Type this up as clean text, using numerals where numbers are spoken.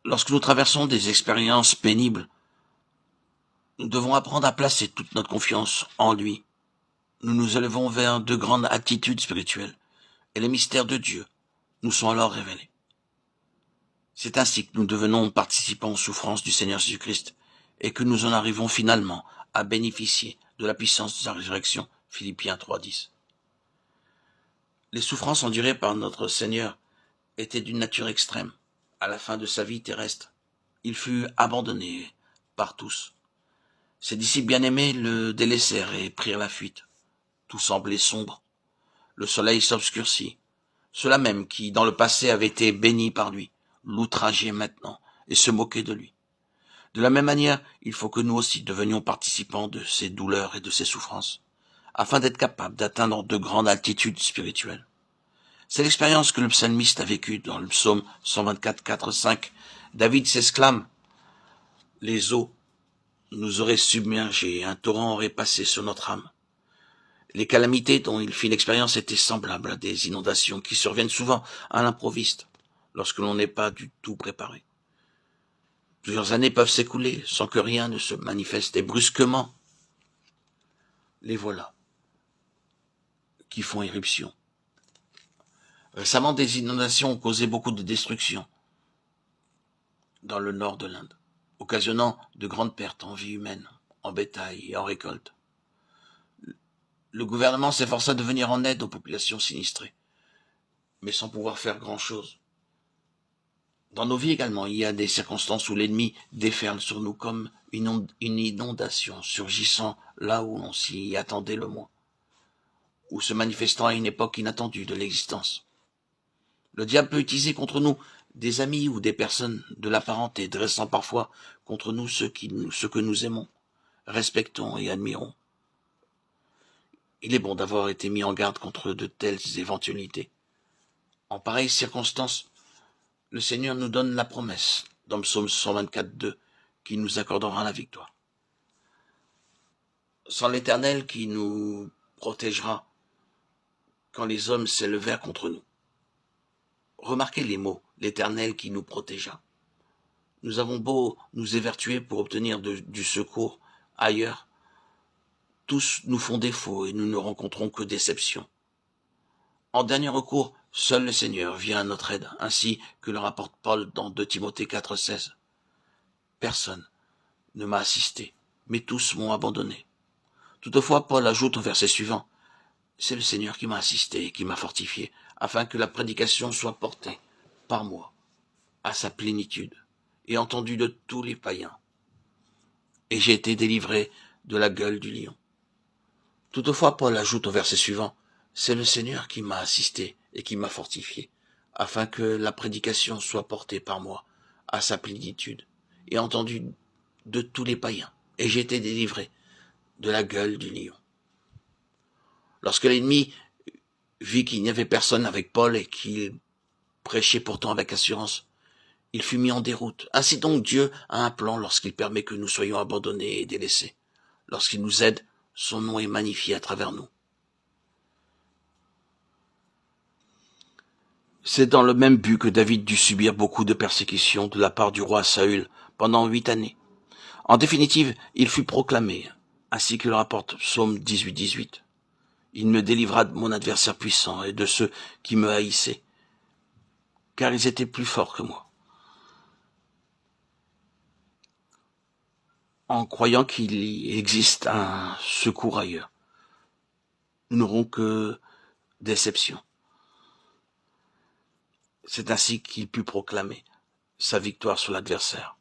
Lorsque nous traversons des expériences pénibles, nous devons apprendre à placer toute notre confiance en lui. Nous nous élevons vers de grandes attitudes spirituelles, et les mystères de Dieu nous sont alors révélés. C'est ainsi que nous devenons participants aux souffrances du Seigneur Jésus-Christ, et que nous en arrivons finalement à bénéficier de la puissance de sa résurrection. Philippiens 3:10. Les souffrances endurées par notre Seigneur étaient d'une nature extrême. À la fin de sa vie terrestre, il fut abandonné par tous. Ses disciples bien-aimés le délaissèrent et prirent la fuite. Tout semblait sombre. Le soleil s'obscurcit. Ceux-là même qui, dans le passé, avaient été bénis par lui, l'outrageaient maintenant et se moquaient de lui. De la même manière, il faut que nous aussi devenions participants de ces douleurs et de ces souffrances, afin d'être capables d'atteindre de grandes altitudes spirituelles. C'est l'expérience que le psalmiste a vécue dans le psaume 124, 4, 5. David s'exclame « Les eaux nous auraient submergés, un torrent aurait passé sur notre âme. » Les calamités dont il fit l'expérience étaient semblables à des inondations qui surviennent souvent à l'improviste, lorsque l'on n'est pas du tout préparé. Plusieurs années peuvent s'écouler sans que rien ne se manifeste, et brusquement, les voilà qui font éruption. Récemment, des inondations ont causé beaucoup de destruction dans le nord de l'Inde, occasionnant de grandes pertes en vie humaine, en bétail et en récolte. Le gouvernement s'efforça de venir en aide aux populations sinistrées, mais sans pouvoir faire grand-chose. Dans nos vies également, il y a des circonstances où l'ennemi déferle sur nous comme une inondation surgissant là où l'on s'y attendait le moins, ou se manifestant à une époque inattendue de l'existence. Le diable peut utiliser contre nous des amis ou des personnes de la parenté, dressant parfois contre nous ce que nous aimons, respectons et admirons. Il est bon d'avoir été mis en garde contre de telles éventualités. En pareilles circonstances, le Seigneur nous donne la promesse, dans le psaume 124, 2, qu'il nous accordera la victoire. Sans l'Éternel qui nous protégera quand les hommes s'élevèrent contre nous. Remarquez les mots, l'Éternel qui nous protégea. Nous avons beau nous évertuer pour obtenir du secours ailleurs, tous nous font défaut et nous ne rencontrons que déception. En dernier recours, seul le Seigneur vient à notre aide, ainsi que le rapporte Paul dans 2 Timothée 4, 16. Personne ne m'a assisté, mais tous m'ont abandonné. Toutefois, Paul ajoute au verset suivant, c'est le Seigneur qui m'a assisté et qui m'a fortifié, afin que la prédication soit portée par moi à sa plénitude et entendue de tous les païens. Et j'ai été délivré de la gueule du lion. Toutefois, Paul ajoute au verset suivant, c'est le Seigneur qui m'a assisté et qui m'a fortifié, afin que la prédication soit portée par moi à sa plénitude et entendue de tous les païens. Et j'ai été délivré de la gueule du lion. Lorsque l'ennemi vit qu'il n'y avait personne avec Paul et qu'il prêchait pourtant avec assurance, il fut mis en déroute. Ainsi donc Dieu a un plan lorsqu'il permet que nous soyons abandonnés et délaissés. Lorsqu'il nous aide, son nom est magnifié à travers nous. C'est dans le même but que David dut subir beaucoup de persécutions de la part du roi Saül pendant 8 années. En définitive, il fut proclamé, ainsi que le rapporte Psaume 18, 18. Il me délivra de mon adversaire puissant et de ceux qui me haïssaient, car ils étaient plus forts que moi. En croyant qu'il y existe un secours ailleurs, nous n'aurons que déception. C'est ainsi qu'il put proclamer sa victoire sur l'adversaire.